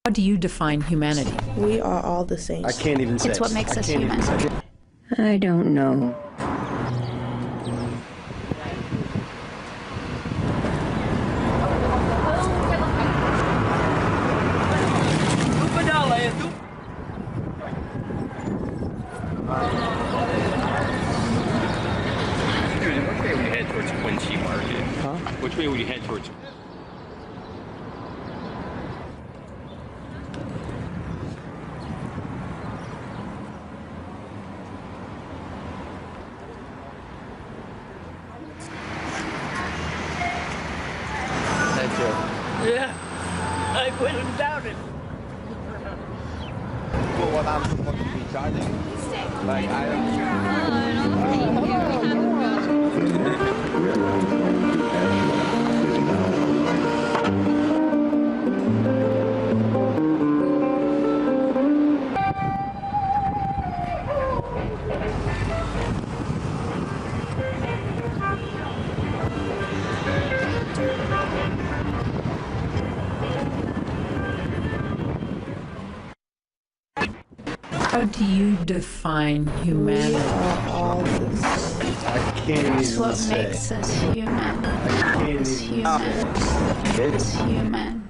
How do you define humanity? We are all the same. I can't even say. It's what makes us human. I don't know. Which way would you head towards Quincy Market? Huh? Which way would you head towards? That's it. Yeah, I couldn't doubt it. Well, what I'm supposed to be charging? Like, I don't. How do you define We humanity? are all the same. I can't It's even what say. makes us human. I can't It's even human. say. It's human.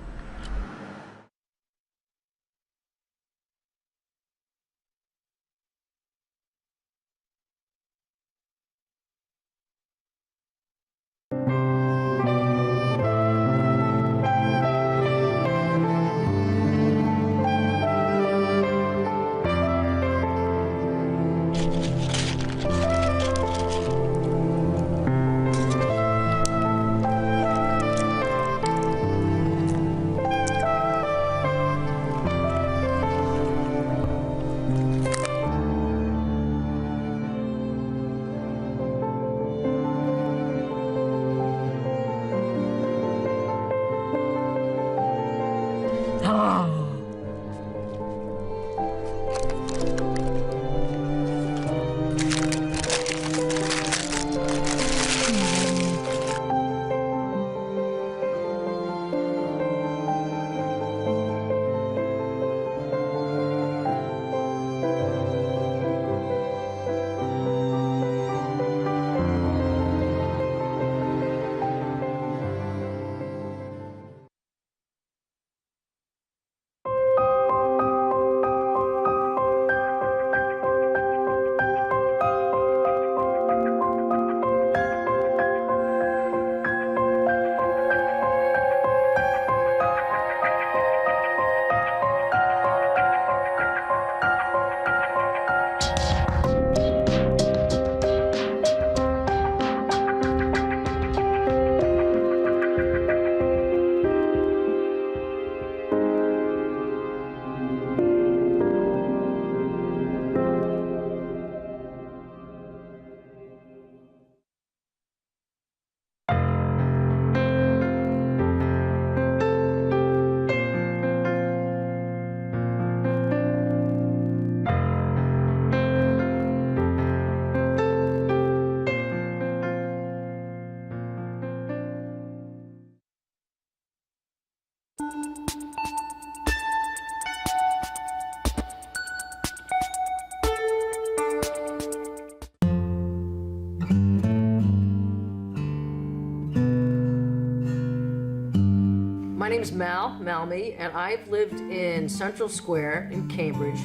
My name's Malmy, and I've lived in Central Square in Cambridge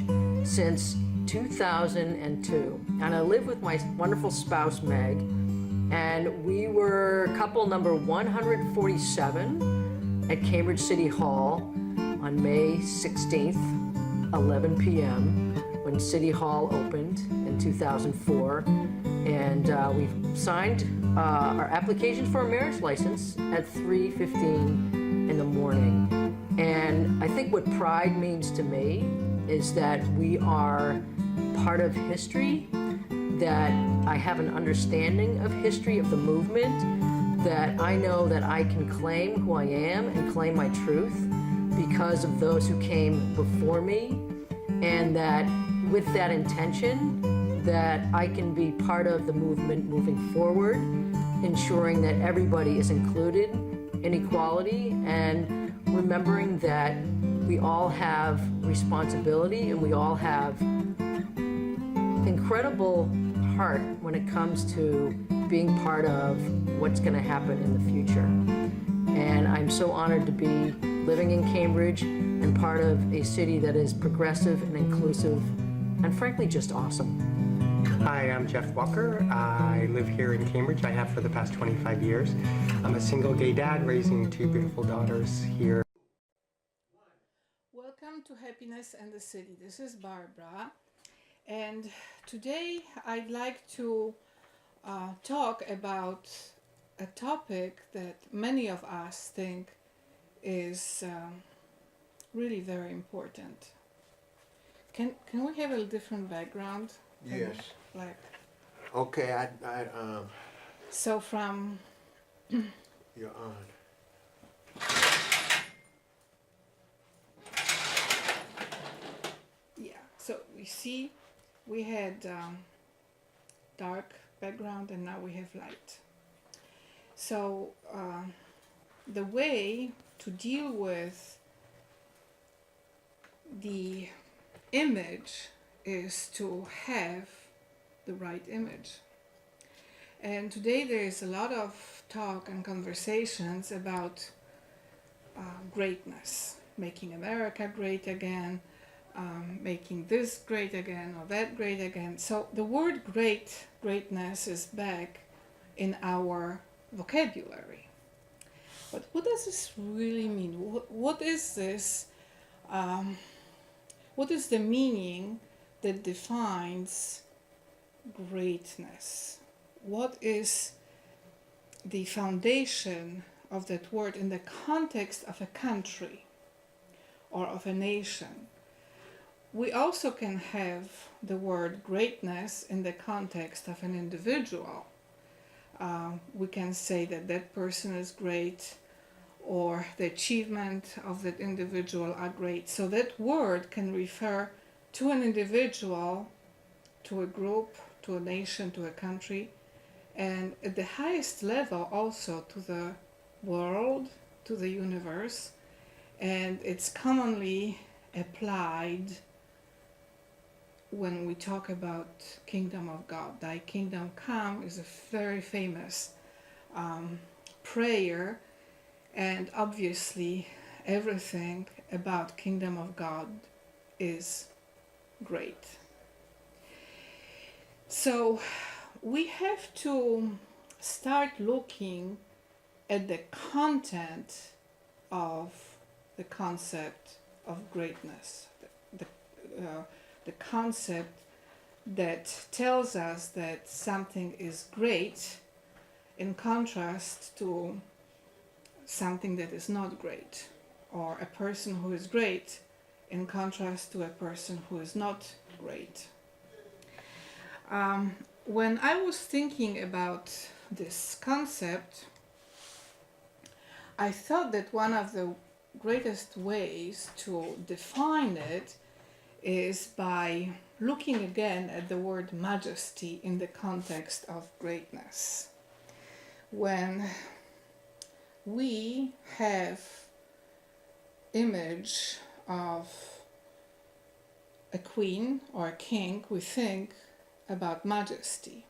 since 2002. And I live with my wonderful spouse, Meg, and we were couple number 147 at Cambridge City Hall on May 16th, 11 p.m., when City Hall opened in 2004. And we signed our application for a marriage license at 3:15 in the morning. And I think what pride means to me is that we are part of history, that I have an understanding of history of the movement, that I know that I can claim who I am and claim my truth because of those who came before me, and that with that intention, that I can be part of the movement moving forward, ensuring that everybody is included in equality, and remembering that we all have responsibility and we all have incredible heart when it comes to being part of what's going to happen in the future. And I'm so honored to be living in Cambridge and part of a city that is progressive and inclusive and frankly just awesome. Hi, I'm Jeff Walker. I live here in Cambridge. I have for the past 25 years. I'm a single gay dad raising two beautiful daughters here. Welcome to Happiness and the City. This is Barbara, and today I'd like to talk about a topic that many of us think is really very important. Can we have a different background? Yes. Like. Okay, So from. You're on. Yeah. So we see, we had dark background and now we have light. So the way to deal with the image is to have the right image. And today there is a lot of talk and conversations about greatness, making America great again, making this great again or that great again. So the word greatness is back in our vocabulary. But what does this really mean? What is this? What is the meaning that defines greatness? What is the foundation of that word in the context of a country or of a nation? We also can have the word greatness in the context of an individual. We can say that that person is great, or the achievement of that individual are great. So that word can refer to an individual, to a group, to a nation, to a country, and at the highest level also to the world, to the universe. And it's commonly applied when we talk about kingdom of God. Thy kingdom come is a very famous prayer, and obviously everything about kingdom of God is great. So we have to start looking at the content of the concept of greatness, the concept that tells us that something is great in contrast to something that is not great, or a person who is great in contrast to a person who is not great. When I was thinking about this concept, I thought that one of the greatest ways to define it is by looking again at the word majesty in the context of greatness. When we have image of a queen or a king, we think about majesty.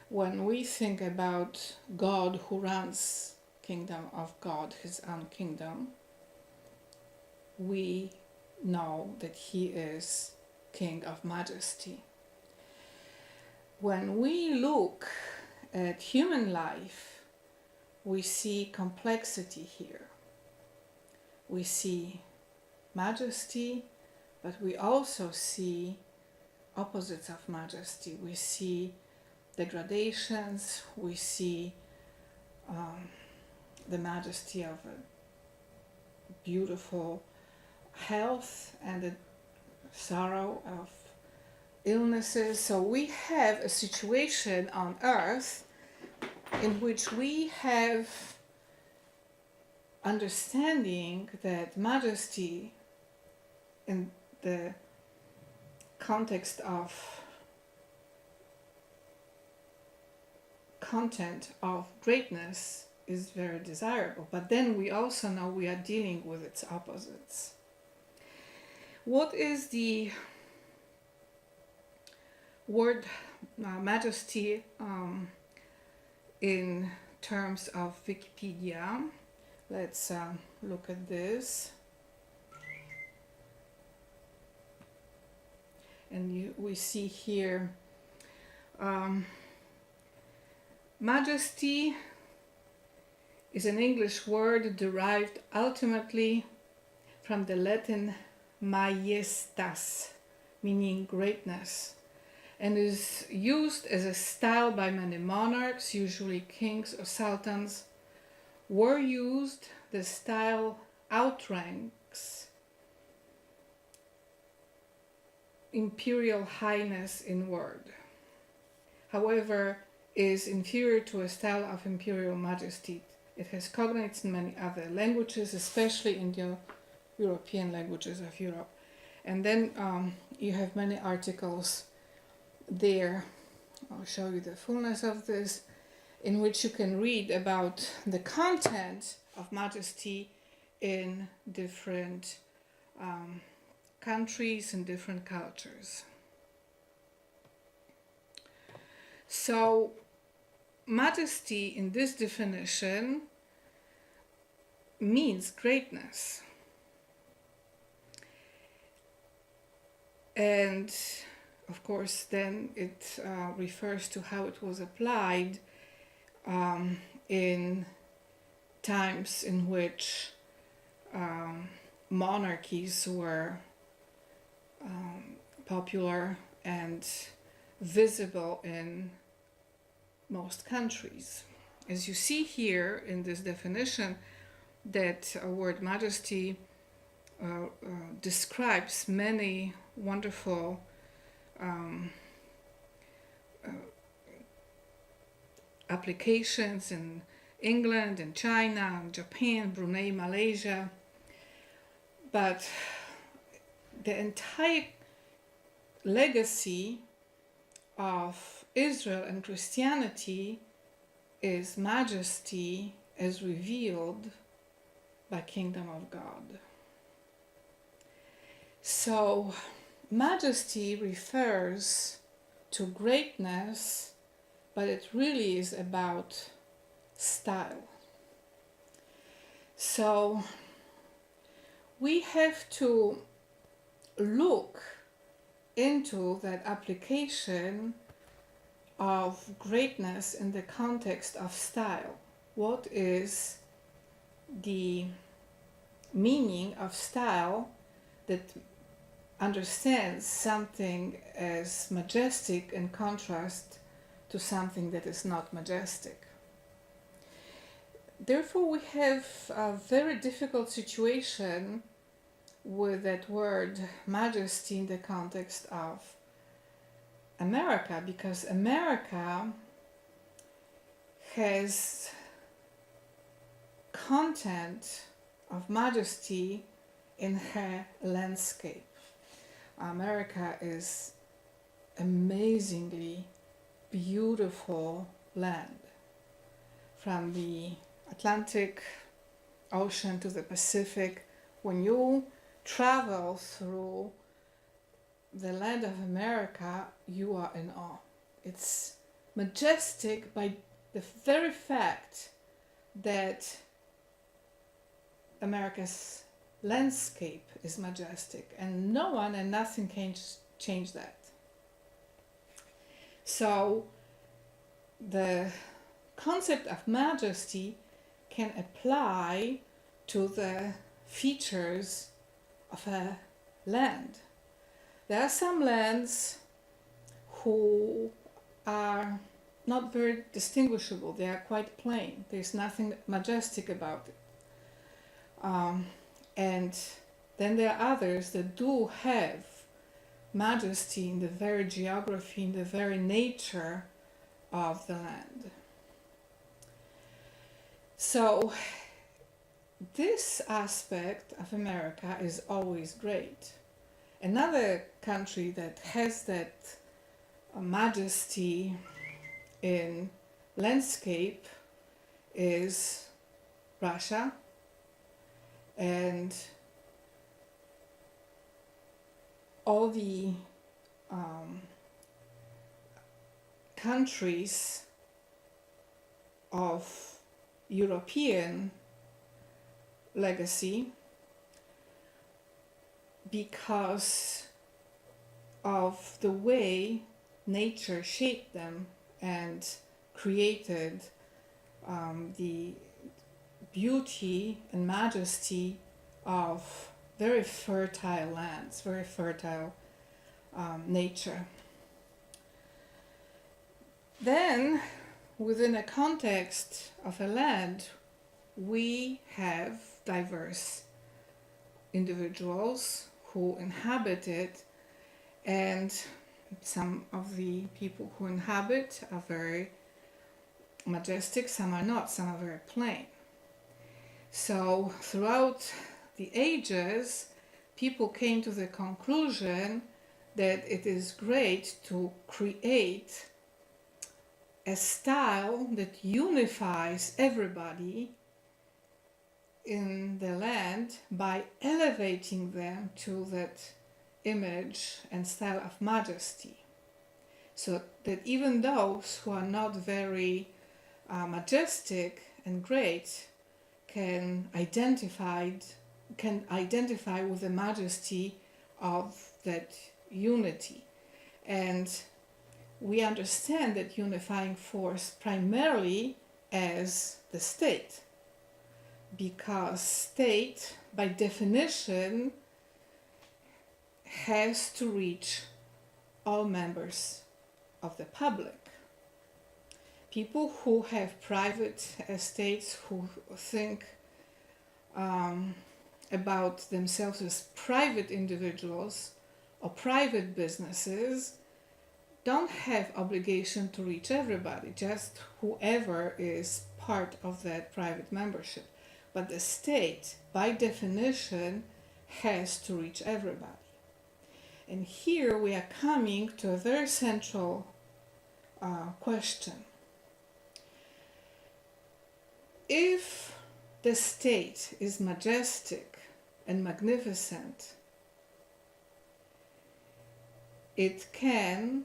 When we think about God who runs kingdom of God, his own kingdom, we know that he is King of Majesty. When we look at human life, we see complexity here. We see majesty, but we also see opposites of majesty. We see degradations, we see the majesty of a beautiful health and the sorrow of illnesses. So we have a situation on earth in which we have understanding that majesty in the context of content of greatness is very desirable. But then we also know we are dealing with its opposites. What is the word majesty in terms of Wikipedia? Let's look at this. And we see here majesty is an English word derived ultimately from the Latin majestas, meaning greatness, and is used as a style by many monarchs, usually kings or sultans. Were used, the style outranks imperial highness in word. However, is inferior to a style of imperial majesty. It has cognates in many other languages, especially in the European languages of Europe. And then you have many articles there. I'll show you the fullness of this, in which you can read about the content of majesty in different countries and different cultures. So majesty in this definition means greatness. And of course then it refers to how it was applied in times in which monarchies were popular and visible in most countries. As you see here in this definition, that word majesty describes many wonderful applications in England and China and Japan, Brunei, Malaysia, but the entire legacy of Israel and Christianity is majesty as revealed by Kingdom of God. So majesty refers to greatness, but it really is about style. So we have to look into that application of greatness in the context of style. What is the meaning of style that understands something as majestic in contrast to something that is not majestic? Therefore, we have a very difficult situation with that word majesty in the context of America, because America has content of majesty in her landscape. America is amazingly beautiful land, from the Atlantic Ocean to the Pacific. When you travel through the land of America, you are in awe. It's majestic by the very fact that America's landscape is majestic, and no one and nothing can change that. So the concept of majesty can apply to the features of a land. There are some lands who are not very distinguishable. They are quite plain. There's nothing majestic about it. And then there are others that do have majesty in the very geography, in the very nature of the land. So this aspect of America is always great. Another country that has that majesty in landscape is Russia, and all the countries of European legacy, because of the way nature shaped them and created the beauty and majesty of very fertile lands, very fertile nature. Then, within a context of a land, we have diverse individuals who inhabit it, and some of the people who inhabit are very majestic, some are not, some are very plain. So throughout the ages, people came to the conclusion that it is great to create a style that unifies everybody in the land by elevating them to that image and style of majesty, so that even those who are not very majestic and great can identify with the majesty of that unity. And we understand that unifying force primarily as the state, because state by definition has to reach all members of the public. People who have private estates, who think about themselves as private individuals or private businesses, don't have obligation to reach everybody, just whoever is part of that private membership. But the state, by definition, has to reach everybody. And here we are coming to a very central question. If the state is majestic and magnificent, it can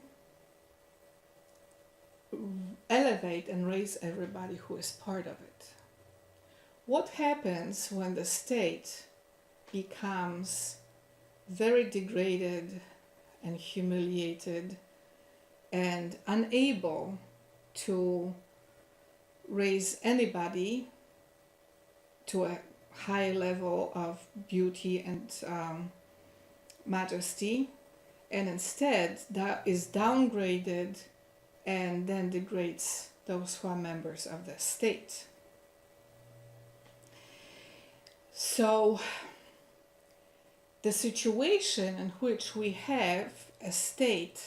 elevate and raise everybody who is part of it. What happens when the state becomes very degraded and humiliated and unable to raise anybody to a high level of beauty and majesty, and instead that is downgraded and then degrades those who are members of the state? So the situation in which we have a state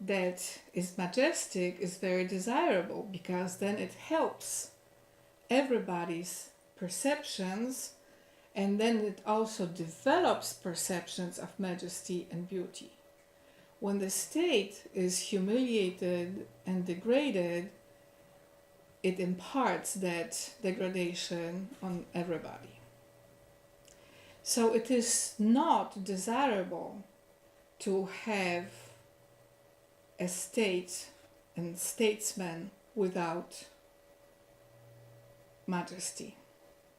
that is majestic is very desirable, because then it helps everybody's perceptions, and then it also develops perceptions of majesty and beauty. When the state is humiliated and degraded, it imparts that degradation on everybody. So it is not desirable to have a state and statesmen without majesty.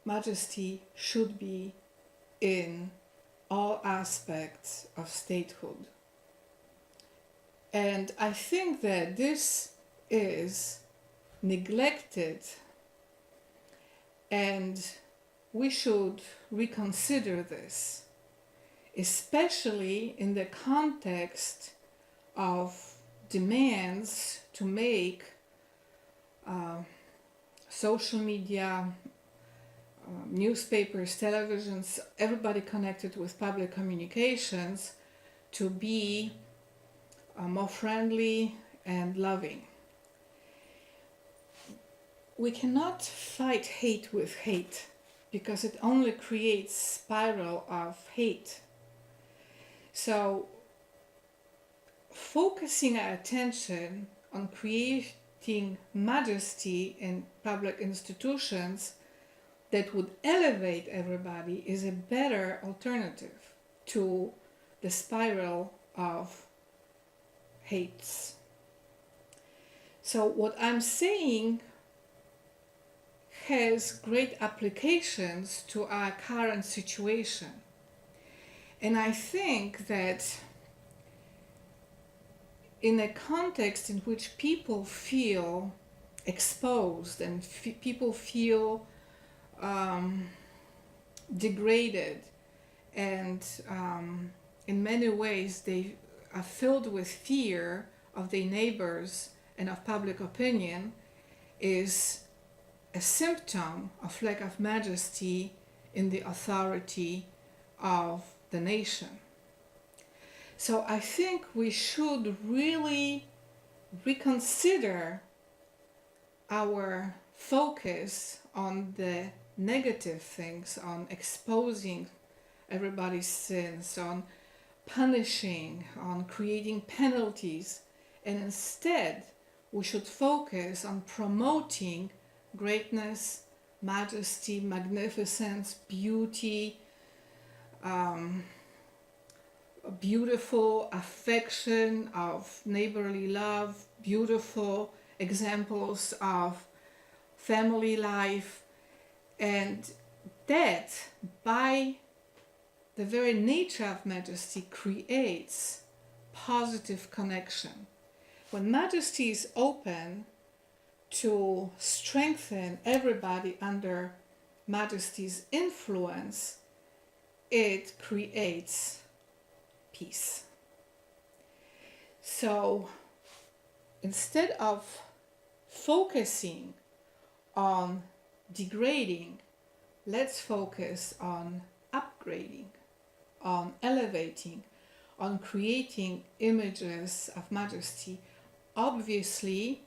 Majesty should be in all aspects of statehood. And I think that this is neglected, and we should reconsider this, especially in the context of demands to make social media, newspapers, televisions, everybody connected with public communications to be more friendly and loving. We cannot fight hate with hate, because it only creates spiral of hate. So focusing our attention on majesty in public institutions that would elevate everybody is a better alternative to the spiral of hates. So what I'm saying has great applications to our current situation. And I think that in a context in which people feel exposed and people feel degraded, and in many ways they are filled with fear of their neighbors and of public opinion, is a symptom of lack of majesty in the authority of the nation. So I think we should really reconsider our focus on the negative things, on exposing everybody's sins, on punishing, on creating penalties, and instead we should focus on promoting greatness, majesty, magnificence, beauty, beautiful affection of neighborly love, beautiful examples of family life, and that by the very nature of majesty creates positive connection. When majesty is open to strengthen everybody under majesty's influence, it creates peace. So instead of focusing on degrading, let's focus on upgrading, on elevating, on creating images of majesty. Obviously,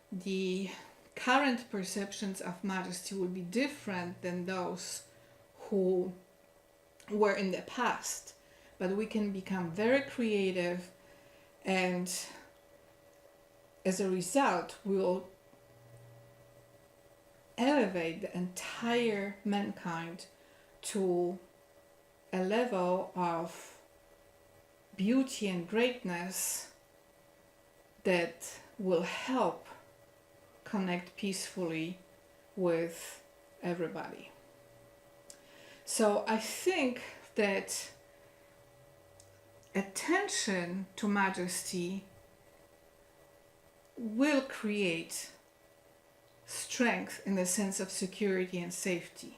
the current perceptions of majesty will be different than those who were in the past, but we can become very creative, and as a result we'll elevate the entire mankind to a level of beauty and greatness that will help connect peacefully with everybody. So I think that attention to majesty will create strength in the sense of security and safety,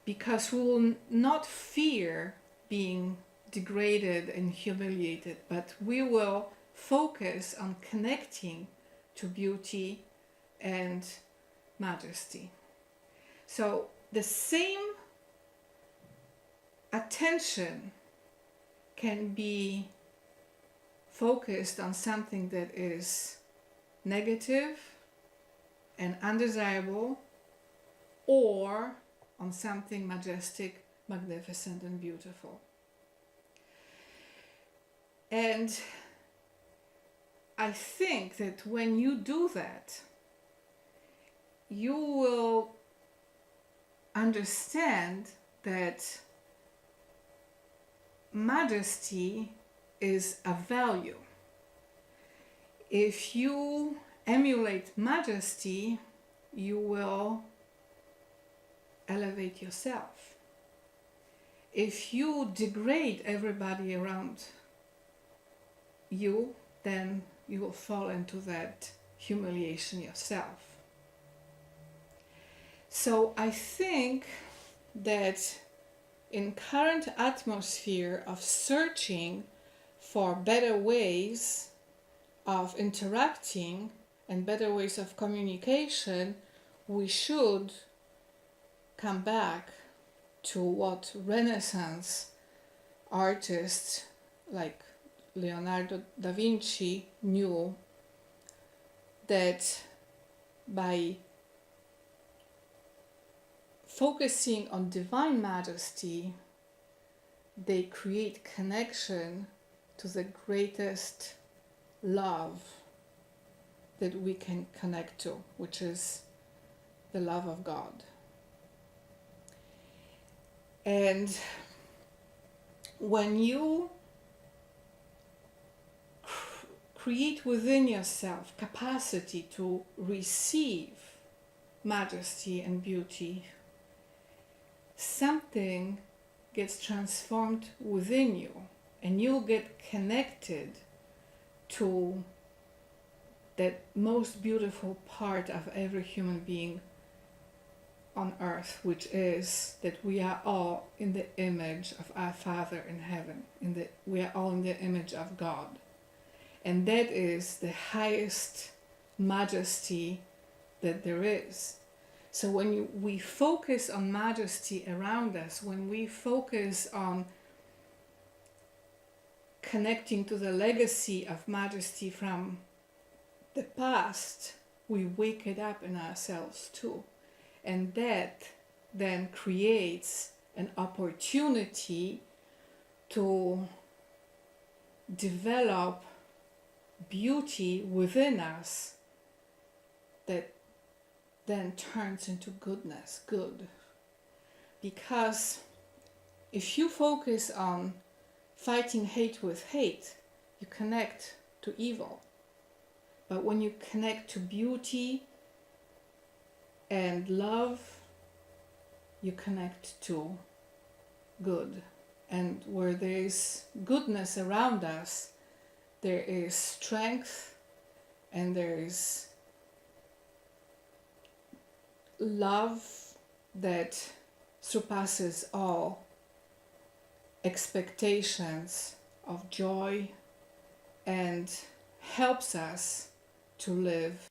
because we will not fear being degraded and humiliated, but we will focus on connecting to beauty and majesty. So the same attention can be focused on something that is negative and undesirable, or on something majestic, magnificent, and beautiful. And I think that when you do that, you will understand that majesty is a value. If you emulate majesty, you will elevate yourself. If you degrade everybody around you, then you will fall into that humiliation yourself. So I think that in current atmosphere of searching for better ways of interacting and better ways of communication, we should come back to what Renaissance artists like Leonardo da Vinci knew, that by focusing on divine majesty, they create connection to the greatest love that we can connect to, which is the love of God. And when you create within yourself capacity to receive majesty and beauty, something gets transformed within you, and you'll get connected to that most beautiful part of every human being on earth, which is that we are all in the image of our Father in heaven. We are all in the image of God. And that is the highest majesty that there is. So when we focus on majesty around us, when we focus on connecting to the legacy of majesty from the past, we wake it up in ourselves too. And that then creates an opportunity to develop beauty within us that then turns into goodness, good. Because if you focus on fighting hate with hate, you connect to evil. But when you connect to beauty and love, you connect to good. And where there is goodness around us, there is strength and there is love that surpasses all expectations of joy and helps us to live